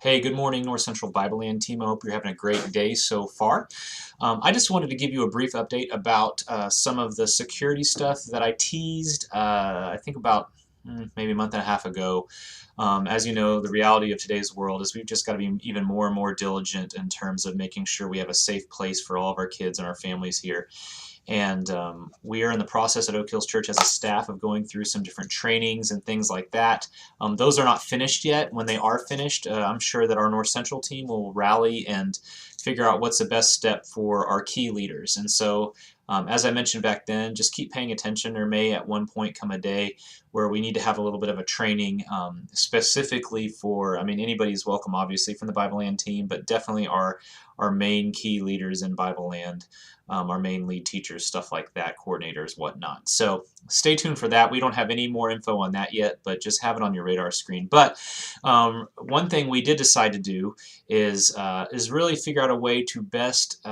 Hey, good morning, North Central Bibleland team. I hope you're having a great day so far. I just wanted to give you a brief update about some of the security stuff that I teased, I think about maybe a month and a half ago. As you know, the reality of today's world is we've just got to be even more and more diligent in terms of making sure we have a safe place for all of our kids and our families here. And we are in the process at Oak Hills Church as a staff of going through some different trainings and things like that. Those are not finished yet. When they are finished, I'm sure that our North Central team will rally and figure out what's the best step for our key leaders. And so, as I mentioned back then, just keep paying attention. There may at one point come a day where we need to have a little bit of a training specifically for, I mean, anybody's welcome, obviously, from the Bibleland team, but definitely our main key leaders in Bibleland. Our main lead teachers, stuff like that, coordinators, whatnot. So stay tuned for that. We don't have any more info on that yet, but just have it on your radar screen. But one thing we did decide to do is really figure out a way to best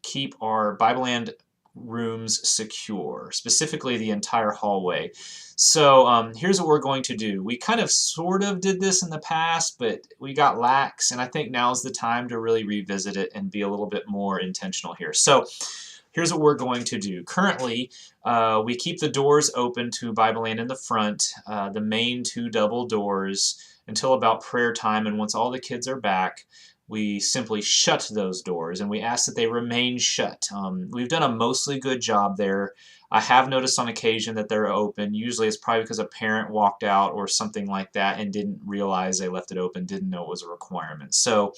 keep our Bibleland rooms secure, specifically the entire hallway. So here's what we're going to do. We kind of sort of did this in the past, but we got lax, and I think now's the time to really revisit it and be a little bit more intentional here. So here's what we're going to do. Currently, we keep the doors open to Bibleland in the front, the main two double doors, until about prayer time, and once all the kids are back, we simply shut those doors and we ask that they remain shut. We've done a mostly good job there. I have noticed on occasion that they're open. Usually it's probably because a parent walked out or something like that and didn't realize they left it open, didn't know it was a requirement. So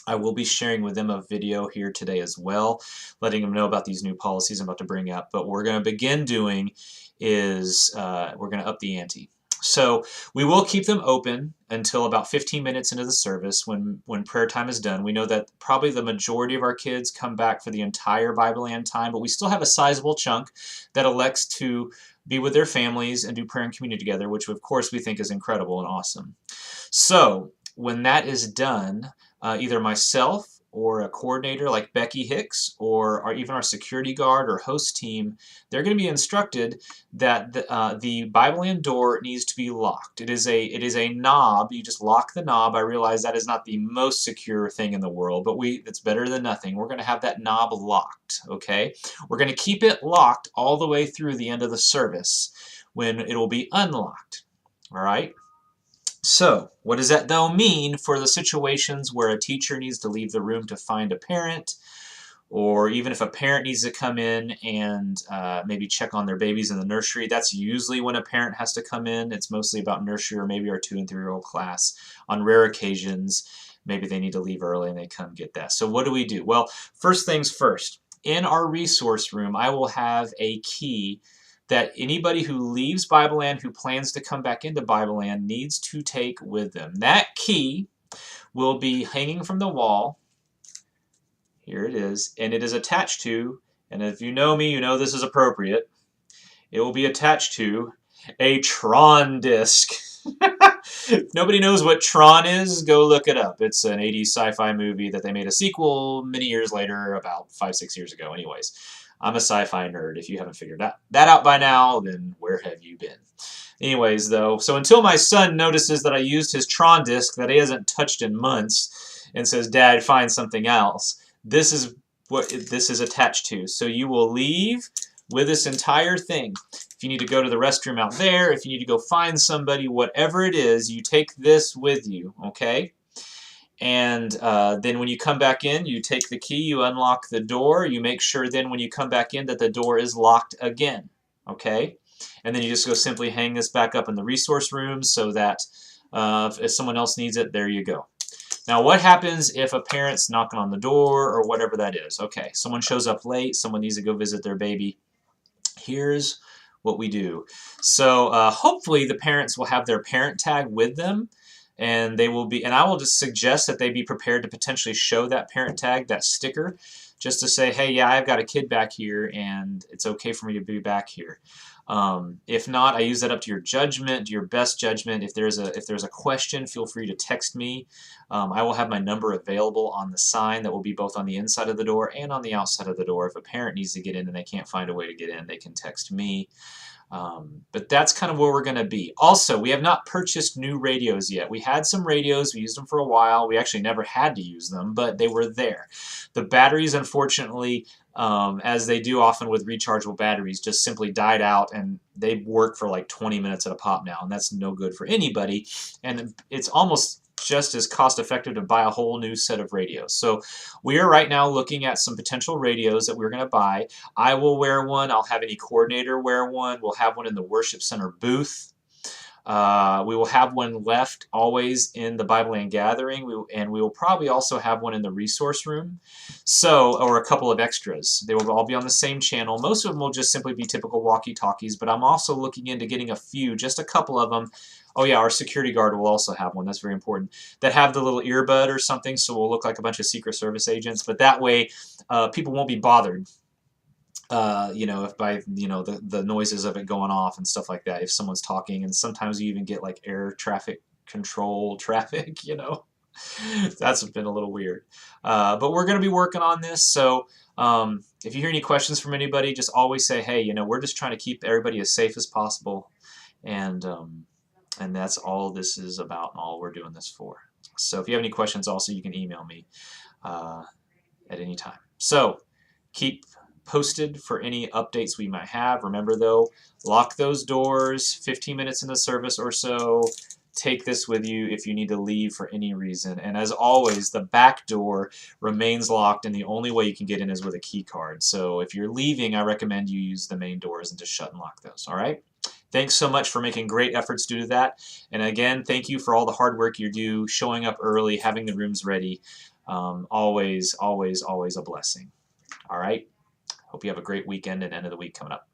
I will be sharing with them a video here today as well, letting them know about these new policies I'm about to bring up. But what we're going to begin doing is we're going to up the ante. So we will keep them open until about 15 minutes into the service when prayer time is done. We know that probably the majority of our kids come back for the entire Bibleland time, but we still have a sizable chunk that elects to be with their families and do prayer and communion together, which of course we think is incredible and awesome. So when that is done, either myself or a coordinator like Becky Hicks or even our security guard or host team, they're going to be instructed that the Bibleland door needs to be locked. It is a knob. You just lock the knob. I realize that is not the most secure thing in the world, but it's better than nothing. We're going to have that knob locked, okay? We're going to keep it locked all the way through the end of the service when it will be unlocked, all right? So, what does that though mean for the situations where a teacher needs to leave the room to find a parent, or even if a parent needs to come in and maybe check on their babies in the nursery? That's usually when a parent has to come in. It's mostly about nursery or maybe our 2- and 3-year-old class. On rare occasions, maybe they need to leave early and they come get that. So what do we do? Well, first things first. In our resource room, I will have a key that anybody who leaves Bibleland who plans to come back into Bibleland needs to take with them. That key will be hanging from the wall. Here it is, and it is attached to, and if you know me, you know this is appropriate, it will be attached to a Tron disc. If nobody knows what Tron is, go look it up. It's an 80s sci-fi movie that they made a sequel many years later, about 5-6 years ago. Anyways, I'm a sci-fi nerd. If you haven't figured that out by now, then where have you been? Anyways, though, so until my son notices that I used his Tron disc that he hasn't touched in months and says, "Dad, find something else," this is what this is attached to. So you will leave with this entire thing. If you need to go to the restroom out there, if you need to go find somebody, whatever it is, you take this with you, okay? And then when you come back in, you take the key, you unlock the door, you make sure then when you come back in that the door is locked again, okay? And then you just go simply hang this back up in the resource room so that if someone else needs it, there you go. Now what happens if a parent's knocking on the door or whatever that is? Okay, someone shows up late, someone needs to go visit their baby. Here's what we do. So hopefully the parents will have their parent tag with them, and they will be, and I will just suggest that they be prepared to potentially show that parent tag, that sticker, just to say, hey, yeah, I've got a kid back here and it's okay for me to be back here. If not, I use that up to your judgment, your best judgment. If there's a question, feel free to text me. I will have my number available on the sign that will be both on the inside of the door and on the outside of the door. If a parent needs to get in and they can't find a way to get in, they can text me. But that's kind of where we're going to be. Also, we have not purchased new radios yet. We had some radios. We used them for a while. We actually never had to use them, but they were there. The batteries, unfortunately, as they do often with rechargeable batteries, just simply died out, and they work for like 20 minutes at a pop now, and that's no good for anybody. And it's almost just as cost effective to buy a whole new set of radios. So we are right now looking at some potential radios that we're going to buy. I will wear one. I'll have any coordinator wear one. We'll have one in the worship center booth. We will have one left always in the Bibleland gathering, and we will probably also have one in the resource room. So, or a couple of extras. They will all be on the same channel. Most of them will just simply be typical walkie-talkies, but I'm also looking into getting a few, just a couple of them. Oh yeah, our security guard will also have one. That's very important. That have the little earbud or something, so we'll look like a bunch of Secret Service agents. But that way, people won't be bothered. If by the noises of it going off and stuff like that, if someone's talking, and sometimes you even get like air traffic control traffic, that's been a little weird. But we're going to be working on this, so if you hear any questions from anybody, just always say, hey, we're just trying to keep everybody as safe as possible, and that's all this is about and all we're doing this for. So if you have any questions also, you can email me at any time. So keep posted for any updates we might have. Remember though, lock those doors 15 minutes into service or so. Take this with you if you need to leave for any reason. And as always, the back door remains locked, and the only way you can get in is with a key card. So if you're leaving, I recommend you use the main doors and just shut and lock those. All right? Thanks so much for making great efforts due to that. And again, thank you for all the hard work you do, showing up early, having the rooms ready. Always, always, always a blessing. All right? Hope you have a great weekend and end of the week coming up.